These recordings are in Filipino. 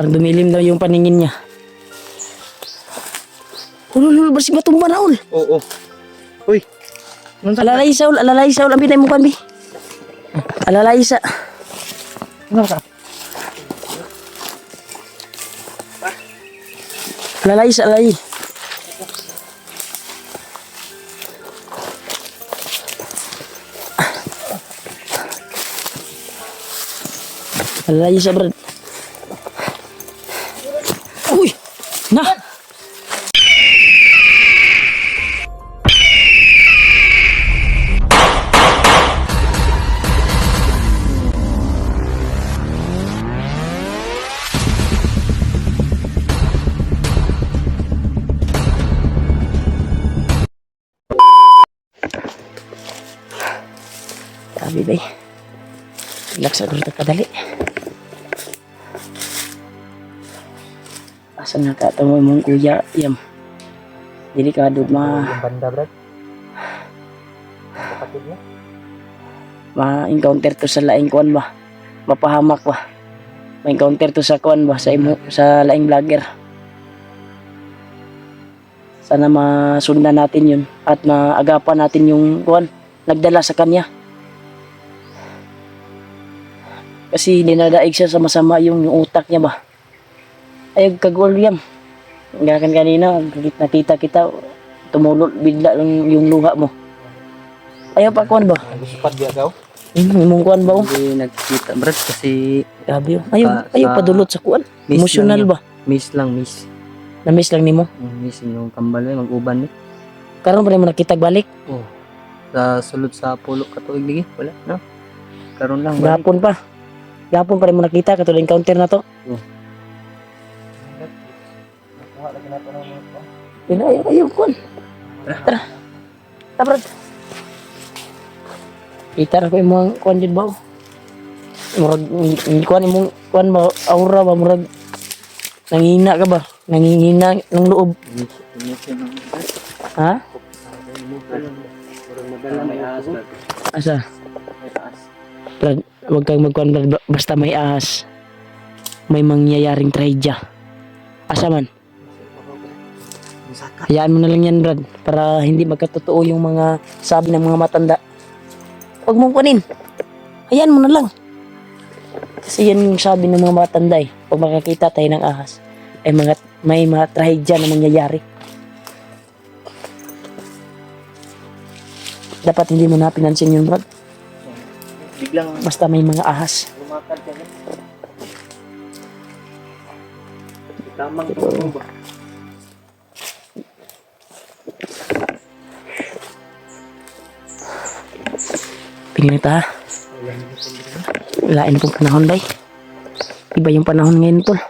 Parang dumilim daw yung paningin niya. Ulul, bersih matumba na ul. Oo. Uy. Alalay sa ul, ang pinay mo kan bi. Alalay sa. Ano ka? Alalay sa alay. Alalay sa brad. Uy! Na! Sabi bay. Relax agad kadali. Asan na katamo mong kuya yam. Delikado Yung banda, brad. Kapatid niya. Ma-encounter to sa laing kuan ba. Mapahamak ba. Ma-encounter to sa kuan ba sa imo sa laing vlogger. Sana masundan natin 'yun at maagapan natin yung kuan nagdala sa kanya. Kasi dinadaig siya sa masama yung utak niya ba. Ay kagol yan. Ngakan kanina, nakita kita, tumulot bigla lang yung luha mo. Ayaw pa kuan ba? Nagusupad di agaw? Mong kuan ba? Hindi nagkita brad kasi Grabe yun. Ayaw sa- padulot sa kuan. miss Emotional lang ba? miss lang miss. Na-miss lang nimo. Miss yung kambal eh, mag-uban eh. Karon pa rin mo nakita balik. Oh. Sa sulod sa pulo katuig lagi wala no. Karon lang balik. Gapon pa. Gapon pa rin mo nakita katulad encounter na to. Nakuha lagi nato ng mga. Ayaw kuan. Tara. Tabrad. Kita ra ko imong kuan jud ba? Murag kuan imong kuan ba aura ba murag nangihina ka ba? Nangihina ng loob. Ha? May ahas brad. Asa? May taas. Brad, huwag kang magkuhan brad. Basta may ahas. May mangyayaring trahedya. Asa man? Hayaan mo na lang yan brad. Para hindi magkatotoo yung mga sabi ng mga matanda. Huwag mong kunin. Hayaan mo na lang. Kasi yan yung sabi ng mga matanda eh. Pag makakita tayo ng ahas, ay may mga trahedya na mangyayari. Dapat hindi mo na pinansin yun brad. Biglang Basta may mga ahas. lumakad ka niya. Tamang tubo ba? Pingin ito ha. Lain pong panahon bay. Iba yung panahon ngayon tol.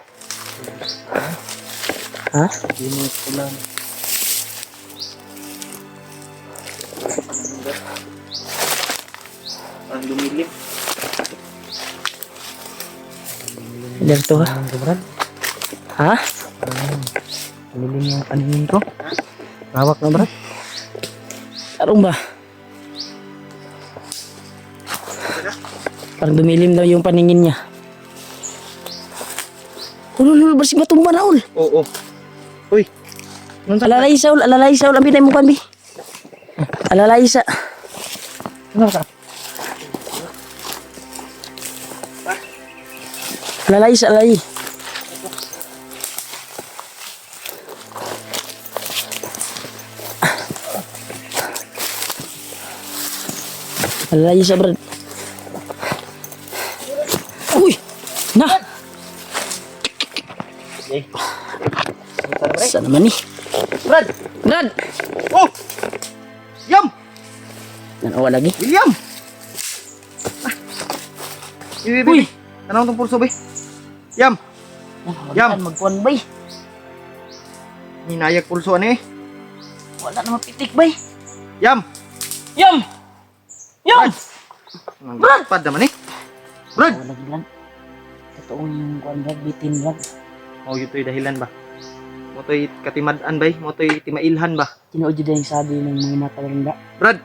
Ha? Linis ko lang. Ang lumilim. Dito ha. Ano brad? Ha? Lilim yung paningin ko. Rawak na brad. Tarong ba? Parang dumilim daw yung paningin niya. Ulul, bersih matumba na ul. Oo. Uy. Alalay sa ul, ang pinay mo kan bi. Alalay sa. Ano ka? Alalay sa alay. Alalay sa brad. Uy! Na! Okay. Saan naman ni? Brad! Brad! Oh! Yam! Nanawa lagi. William! Uy! Uy! Anong itong pulso, bay? Yam! Yam! Magkuhan bay. Hinayag pulso ano eh. Wala na mapitik bay. Yam! Yum! Yum! Brad! Pad naman eh. Brad! Wala lang. Totoo yung kuhan brad. Bitin lang. Oh, ito'y dahilan ba? Moto'y katimadaan bay? Moto'y timailhan ba? Tinuod yun yung sabi ng mga matawanda. Brad!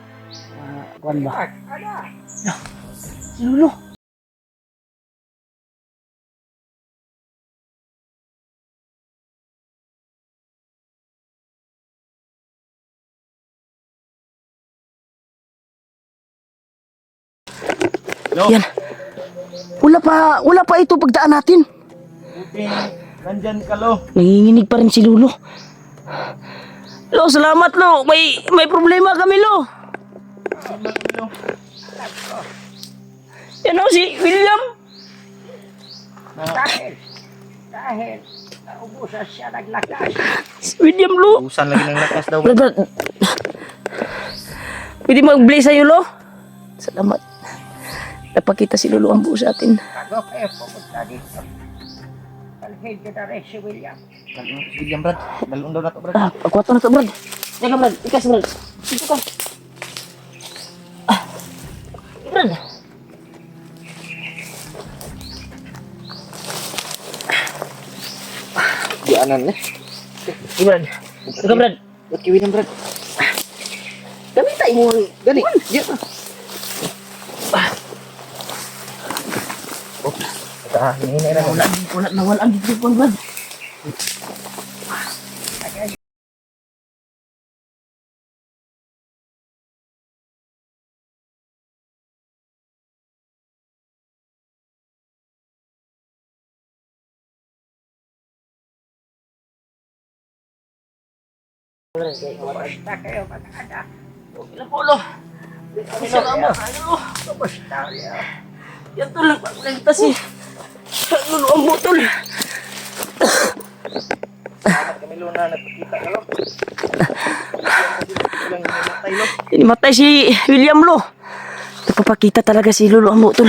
Kuhan ba? Lulo! Lo, Yan. Wala pa ito pagdaan natin. buti nandyan ka, Lo. Nanginginig pa rin si Lolo. Lo, salamat Lo. May problema kami Lo. Salamat, Lo. Yan o, si William. Dahil naubusan siya naglakas. Si William Lo. Usan lagi ng lakas daw. Brad, pwede mag-bless sa'yo Lo. Salamat. Napakita si Lolo ang buo sa atin. Bago kayo pupunta dito. Dalhin nyo na rin si William. Dalun si William, Brad. Dalun daw na to, Brad. Pagkwato na to Brad. Teka Brad, ikas Brad. Dito ka. Brad. Dianan eh. Sige Brad. Teka Brad. Ba't kiwi ng Brad? Gamitay mo. Gani, diyan na. Hinay na muna. Nawala ang dito po Brad. Kumusta kayo mag-anak? Ilang po Lo. Salamat sa'yo Lo. Kumusta kayo? Yan to lang pagkakita si Lolo ang butol. Salamat kami, Lo, na nagpakita ka, Lo. Walang namatay, Lo. Inimatay si William Lo. Nagpapakita talaga si Lolo ang butol.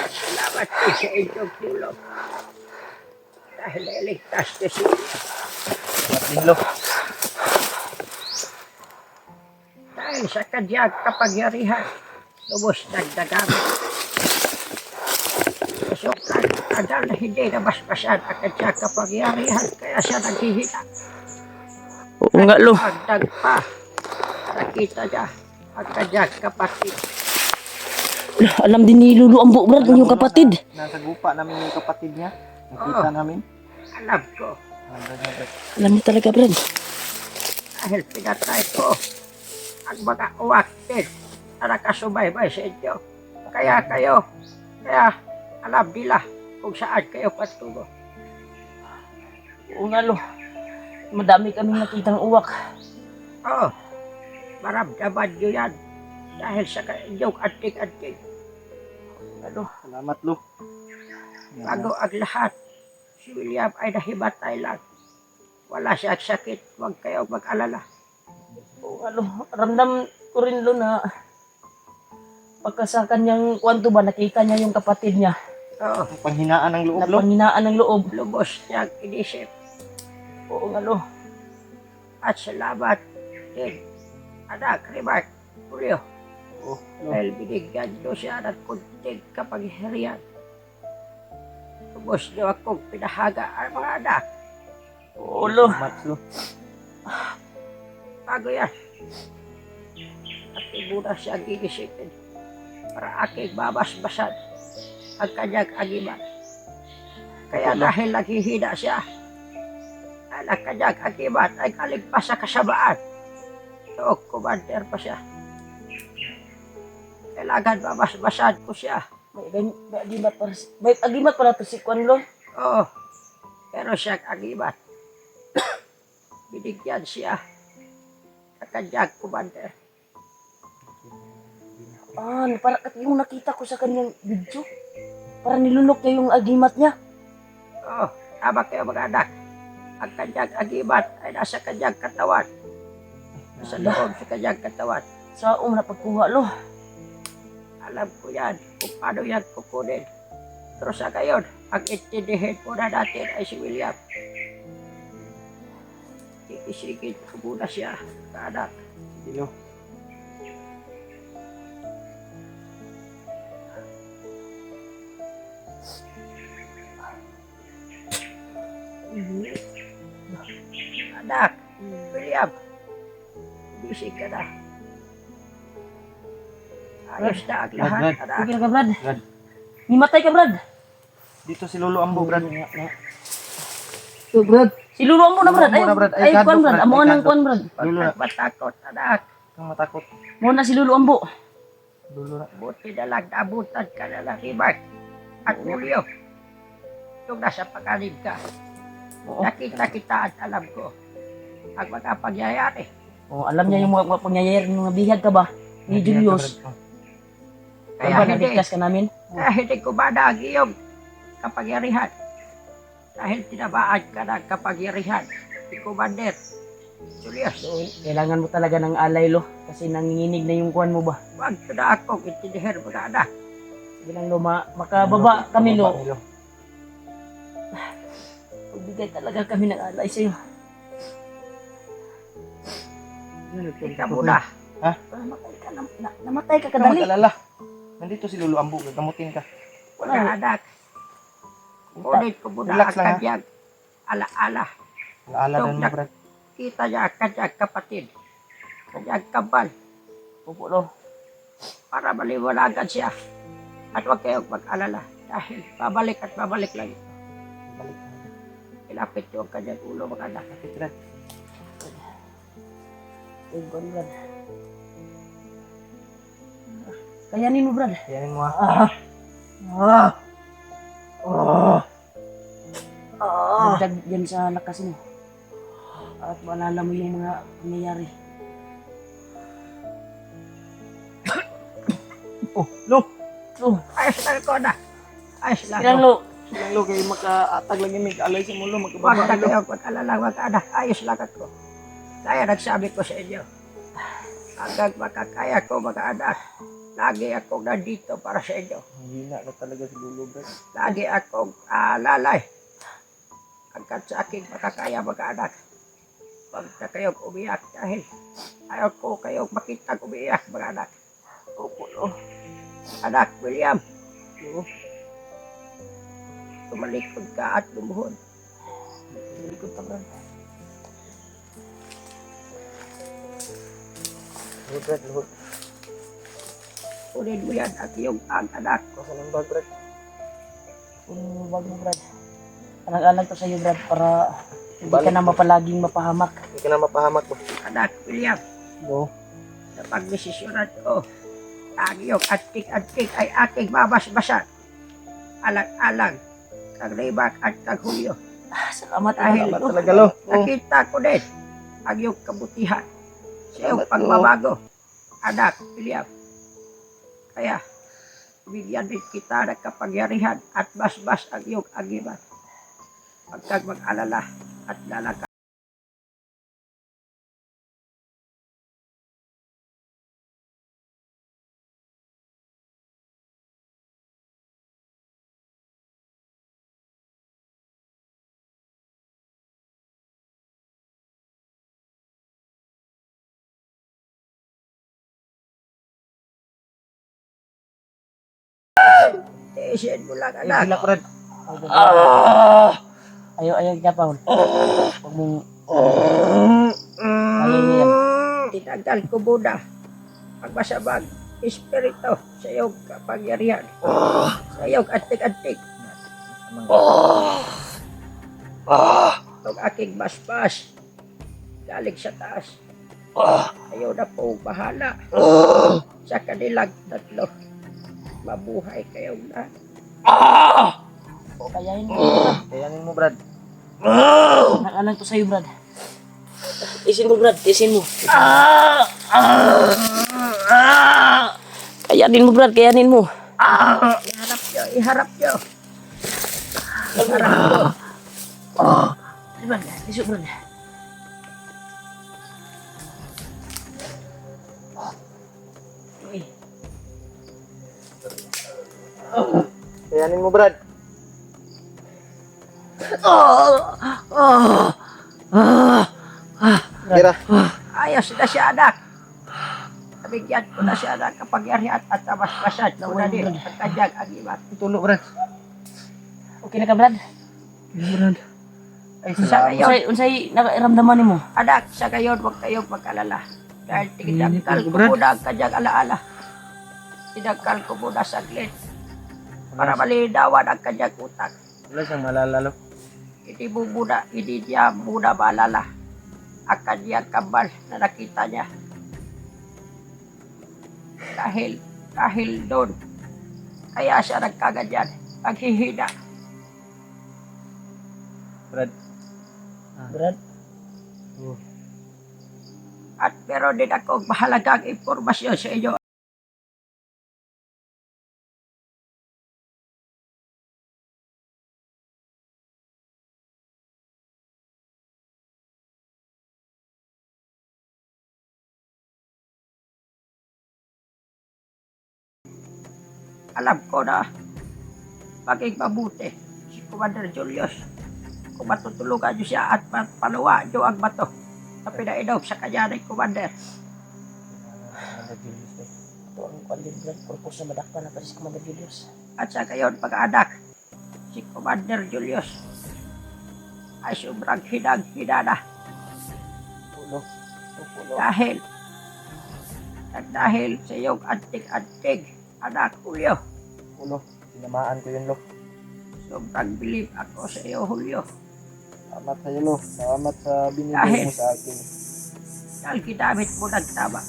Salamat po sa inyong tulong. Dahil nailigtas niyo si William. Salamat din, Lo. Dahil sa kanyang kapangyarihan, lubos nagdagamit. Kasukan, tagal na hindi nabasbasan ang kanyang kapangyarihan, kaya siya naghihina. Oo nga Lo. Pagdag pa, nakita niya ang kanyang kapatid. Alam din ni Lolo ang buo Brad, yung kapatid. Nasa gupa namin yung kapatid niya. Nakita namin. Alam ko, Alam niya talaga Brad. dahil pinatay ko ang mga uwaktin na nakasubaybay sa inyo. Kaya alam nila kung saan kayo patungo. Oo nga Lo. Madami kaming nakitang uwak. Oo, maramdaman nyo yan dahil sa inyong anting-anting. Ano? Salamat, Lo. Bago ang lahat, si William ay nahimatay lang. Wala siyang sakit, huwag kayong mag-alala. Oo nga Lo. Ramdam ko rin Lo na pagka sa kanyang kwanto ba nakita niya yung kapatid niya. Oo, Panghinaan ng loob, Lo. Napanghinaan ng loob. lubos niyang inisip. Oo nga Lo. At salamat din, anak, Remark, Julio, Oh, Lo. dahil binigyan niyo siya ng kunting kapangyarihan. Lubos niyo akong pinahaga ang mga anak. Oo Lo. Salamat, Lo. Bago yan, aking muna siyang gigisipin para aking mabasbasan ang kanyang agiman. Kaya dahil naghihina siya, ang kanyang agiman ay kaligpas sa kasamaan. Noong commander pa siya. Kailangan mabasbasan ko siya. May agimat pala to si Kwan Lo. Oo, pero siyang agiman. Binigyan siya ng kanyang commander. Para yung nakita ko sa kanyang video. Para nilunok niya yung agimat niya. Oo, tama kayo mga anak. Ang kanyang agimat ay nasa kanyang katawan. Nasa loob sa kanyang katawan. Sa na pagkuha Lo. Alam ko yan kung paano yan kukunin. Pero sa ngayon, ang intindihin muna natin ay si William. Ikisigit ko muna siya, kaanak. Sige, Lo. Anak, William, busy ka na. Ayos na ang lahat, Brad, anak. Sige ka Brad. Brad. Nimatay ka Brad. Dito si Lolo Ambo, Brad. So Brad. Si Lolo mo na Brad. Lolo mo na, Brad. Ay Ay, Kwan kadlok, Brad. Brad. Amo Ay, nang kadlok. Kwan Brad. Lolo na. Huwag matakot, anak. Kang matakot. Mo na si Lolo Ambo. Dulo na. Buti na lang naabutan ka na lang ni Mark at Julio. Nung nasa panganib ka, Oo. nakita kita at alam ko ang mga pangyayari. Oh, alam niya yung mga pangyayari ng mga bihag ka ba? Ni Julius. Kaya Kaya hindi, naligtas ka namin? hindi kumana ang iyong kapangyarihan. Dahil tinabaan ka ng kapangyarihan ni Commander Julius. So, kailangan mo talaga ng alay, lo. Kasi nanginginig na yung kuwan mo ba? Huwag ko na akong intindihan mga anak. Sige lang, lo. Makababa kami, lo. Pagbigay talaga kami ng alay sa'yo. Ika muna. Namatay ka, namatay ka kadali. Mag-alala. Nandito si Lolo Ambo, gagamutin ka. Mga anak. Ulit ko muna Relax ang lang, ha? kanyang alaala. Alaala din mo, Brad. Kita niya ang kanyang kapatid. Kanyang kambal. Opo, lo. Para maliwanagan siya. At huwag kayong mag-alala. Dahil babalik at babalik lang ito. Balik. Ilapit yung kanyang ulo mga anak. Kapit, Brad. Ayun ko, Brad. Kayanin mo, Brad. Yanin mo, ha? Dagdag yan sa lakas mo. At maalala mo yung mga nangyayari. Oh, Lo. Oh, Ayos lang ko na. Ayos lang. ilang lo. Silang Lo, kayo makaatag lang yung alay sa mulo, Huwag magkababa. na kayong mag-alala mga anak. Ayos lang ako. Kaya nagsabi ko sa inyo. Hanggang makakaya ko mga anak. Lagi akong nandito para sa inyo. Hina na talaga si Lolo, Brad. Lagi akong lalay. Hanggang sa aking makakaya mga anak. Huwag na kayong umiyak dahil ayaw ko kayong makita umiyak mga anak. Opo, lo. Anak William, Lo. tumalikod ka at lumuhod. Likod ka, Brad. Lo, Brad, Lo. Kunin mo yan at iyong ang anak. Kasan ang bag, Brad? Kung wag mo, Brad. Alag-alag to sa'yo, Brad, para hindi ka na mapalaging mapahamak. Hindi ka na mapahamak mo. Anak William, Lo. sa pagdesisyonan ko, ang iyong antik-antik ay aking mabasbasan. Alang-alang, kang Rebak at kang Julio. Salamat, Dahil Lo. Talaga, Lo. nakita ko din ang iyong kabutihan sa iyong Salamat, pagbabago. Anak William, kaya bigyan din kita ng kapangyarihan at basbas ang iyong agiman. Huwag kang mag-alala at lalaka. Tiisin mo lang, Ay, anak. sila, Brad. Ayaw ka, Paul. Huwag mong... Ayaw niya yan. Tinanggal ko muna ang masamang espiritu sa iyong kapangyarihan. Sa iyong antik-antik. Itong aking basbas galing sa taas. Ayaw na pong bahala sa kanilang tatlo. Mabuhay kayong lahat. Kayanin mo, Brad. Kayanin mo, Brad. Alang to sa'yo, Brad. Isin mo, Brad. Isin mo. Kayanin mo, Brad. Kayanin mo. Iharap nyo, iharap nyo. Iharap nyo. Ay, Brad. Iso, Brad. Uy. Kayanin mo, Brad. Tira. Ayos na siya, anak. Nabigyan ko na siya ng kapangyarihan at nabasbasan ko na din ang kanyang agiman. Tulog, Brad. Okay na ka, Brad? Brad. Ay, Sa ngayon, Unsay nakaramdaman mo? anak, sa ngayon, huwag kayong mag-alala. Dahil tinagkal ko Brad. muna ang kanyang alaala. Tinagkal ko muna saglit para malinawan ang kanyang utak. Wala siyang malalalo. Hindi niya muna maalala ang kanyang kambal na nakita niya. Dahil Dahil doon, kaya siya nagkaganyan, paghihina. Brad. Brad, At meron din akong mahalagang impormasyon sa inyo. Alam ko na maging mabuti si Commander Julius kung matutulungan niyo siya at paluwa niyo ang bato na pinainom sa kanya ng Commander. ito ang kandil Brad, purpose na madakpan na kasi si Commander Julius. At sa gayon, pag-anak, si Commander Julius ay sobrang hinang-hina na Pulo. dahil sa iyong antig-antig anak Julio. Pulo. Tinamaan ko yun, lo. Sobrang bilib ako sa iyo, Julio. Salamat sa'yo, lo. Salamat sa binigay Dahil- mo sa akin. Dahil ginamit mo ng tama.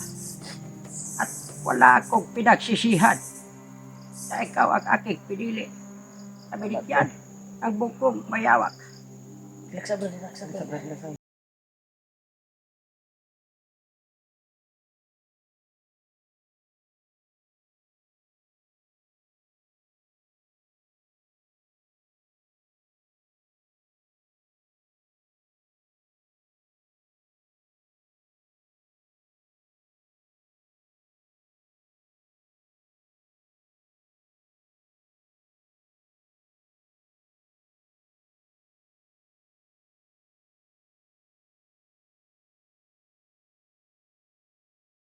At wala akong pinagsisihan na ikaw ang aking pinili na binigyan ng bukong mayawak. Relax Brad, relax Brad.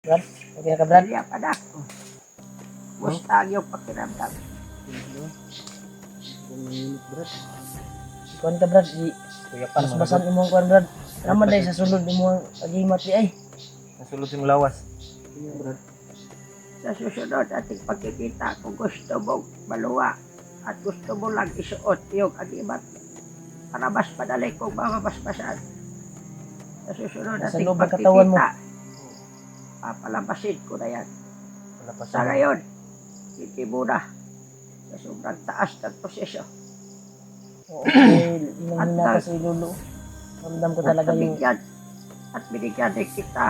Brad, okay na ka Brad? William, anak. Musta ang iyong pakiramdam? Ikuan ka Brad, Kuya Pan, basbasan imong kuan Brad. Naman dahil sa sulod imong agimat di ay. nasulod yung lawas. Sa susunod ating pagkikita, kung gusto mong maluwa at gusto mo lang isuot yung agimat para mas madali kong mamabasbasan. Sa susunod Nasa ating loob ng katawan mo. pagkikita, papalabasin ko na yan. Wala pa Sa ngayon, hindi muna sa sobrang taas ng proseso. Oo, dahil hinang-hina kasi lolo. Ramdam ko talaga yung At binigyan din kita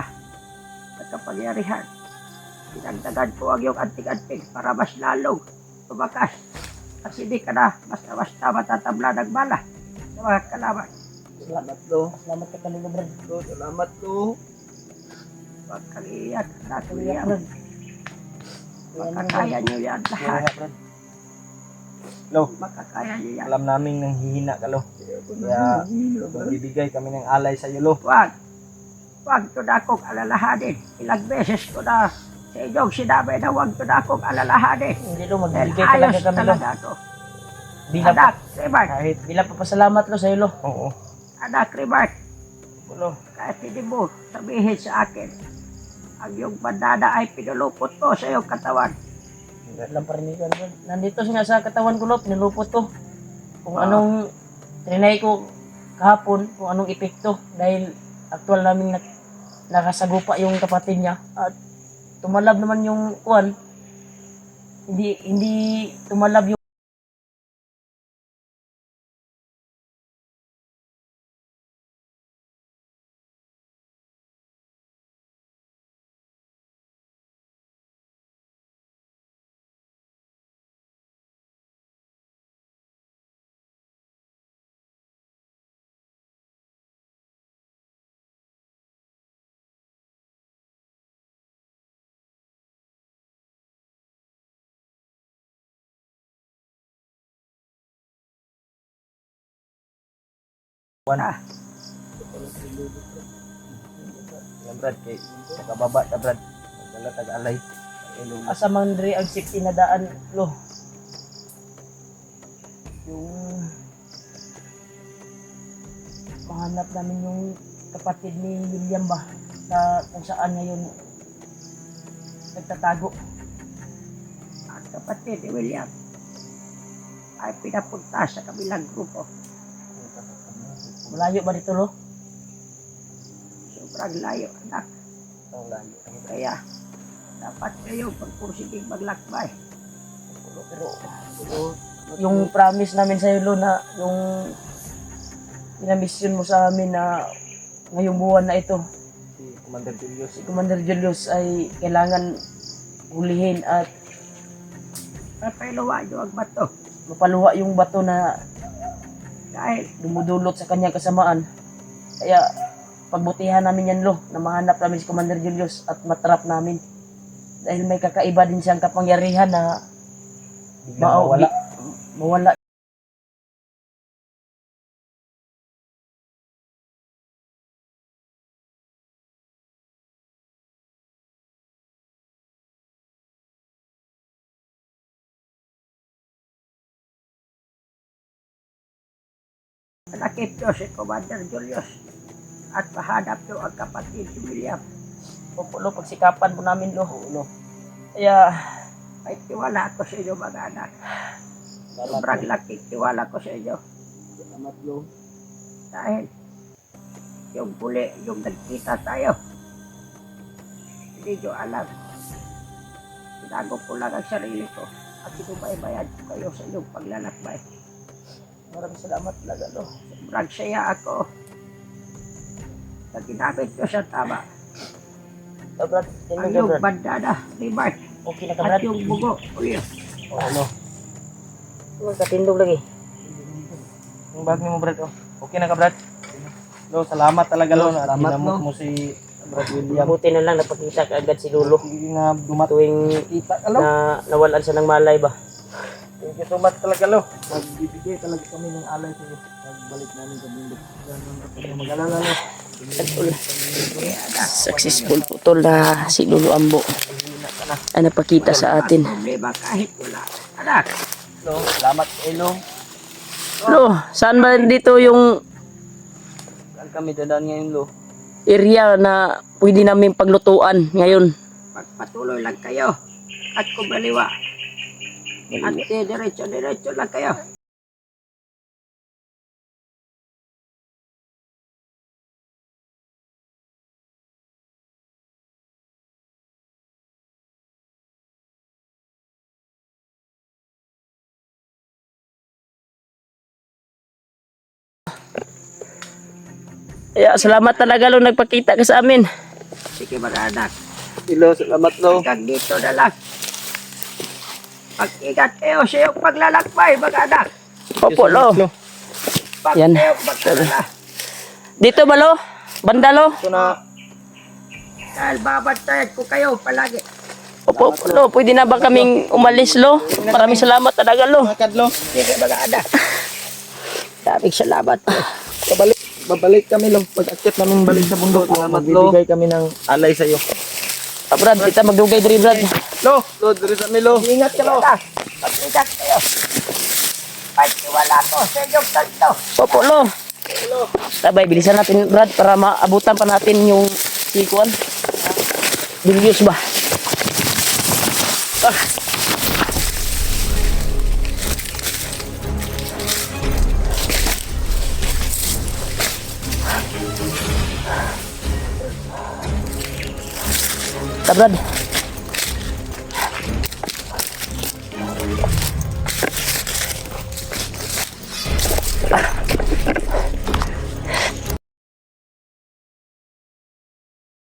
ng kapangyarihan. Dinagdagan ko ang iyong antig-antig para mas lalong tumakas. At hindi ka na basta-basta matatabla ng bala sa mga kalaban. Salamat, lo. salamat ka kanilo Brad. Lo, salamat, lo. Huwag kang iiyak, anak Kaya William. Brad. Makakaya niyo yan lahat. Kaya, Brad. Lo, Makakaya niyo yan. alam naming nanghihina ka, lo. Kaya, magbibigay kami ng alay sa iyo, lo. Huwag ko na akong alalahanin. Ilang beses ko na sa inyong sinabi na huwag ko na akong alalahanin. Hindi lo, Dahil magbibigay talaga ayos kami lo. talaga ako. Bilang Anak, Rebart. kahit bilang papasalamat lo sa iyo lo. Oo. Anak, Rebart. Lo, Kahit hindi mo sabihin sa akin, ang iyong bandana ay pinulupot ko sa iyong katawan. Alam pa rin ikaw Brad. Nandito siya sa katawan ko lo, nilupot to. Kung Ah. anong trinay ko kahapon, kung anong epekto. Dahil aktual naming nakasagupa yung kapatid niya. At tumalab naman yung kuwan. Hindi tumalab yung yan, Brad. Kay, nakababa ka, Brad. Nagdala tag-alay. Ay, lo. asa man diri ang safety na daan lo. Yung mahanap namin yung kapatid ni William ba sa kung saan ngayon nagtatago. Ang kapatid ni William ay pinapunta sa kabilang grupo. Malayo ba dito lo? Sobrang layo, anak. Ang layo. Kaya Dapat kayo pagpursigig maglakbay. Pero yung promise namin sa lo na yung pinamisyon mo sa amin na ngayong buwan na ito, Si Commander Julius. si Commander Julius ay kailangan hulihin at Papailuwa yung bato. mapaluha yung bato na Dahil dumudulot sa kanyang kasamaan. Kaya pagbutihan namin yan lo na mahanap namin si Commander Julius at matrap namin. Dahil may kakaiba din siyang kapangyarihan na Mawala. mawala. nakip nyo si Commander Julius at mahanap nyo ang kapatid si William. Opo lo, pagsikapan po namin lo. Kaya May tiwala ko sa inyo mga anak. Sobrang laking tiwala ko sa inyo. salamat lo. Dahil yung huli, yung nagkita tayo, hindi nyo alam. Tinago ko lang ang sarili ko at sinubaybayan ko kayo sa inyong paglalakbay. Maraming salamat talaga lo. Sobrang saya ako na ginamit ko sa tama. Brad, Ang tingnan yung Brad. bandana ni Mark Okay na ka at Brad. yung bugo. Uy, Oo, lo. Huwag katindog lagi. Yung bag mo, Brad. Oh. Okay na ka, Brad? Lo, salamat talaga, lo. At Salamat, ginamot lo. mo si Brad William. Buti na lang napakita ka agad si Lolo. Sige nga, dumat. Tuwing Kita ka, lo. na nawalan siya ng malay ba. Thank you so much talaga, lo. Magbibigay talaga kami ng alay sa iyo. Pagbalik namin sa bundok. Mag-alala, lo. Successful po tol na si Lolo Ambo ay napakita sa atin. problema kahit wala. Anak, Lo, salamat kay lo. Lo, saan ba dito yung Saan kami dadaan ngayon, lo? area na pwede namin paglutuan ngayon? pagpatuloy lang kayo at kumaliwa. At diretso lang kayo. Kaya salamat talaga lo nagpakita ka sa amin. Sige mga anak, Lo, salamat, lo. hanggang dito na lang. Pag-ingat kayo sa iyong paglalakbay mga anak. Opo lo. Pag Yan. kayo magkalala. Dito ba lo? Banda lo? Ito na. Dahil babantayan ko kayo palagi. Opo lo, pwede na ba kaming umalis lo? Maraming salamat talaga lo. Makad, lo. Sige mga anak. Daming salamat po. Babalik kami, lo. Pag-akit namin balik sa bundok. Salamat, lo. Magbibigay kami ng alay sa iyo. Brad, kita magdugay diri Brad. Lo, diri sa mi, lo. Ingat kayo na. Pag-ingat kayo. Pagtiwala ko sa inyong tanto. Opo lo. Sabay, bilisan natin Brad para maabutan pa natin yung sikuan. Julius ba? Ah. Brad.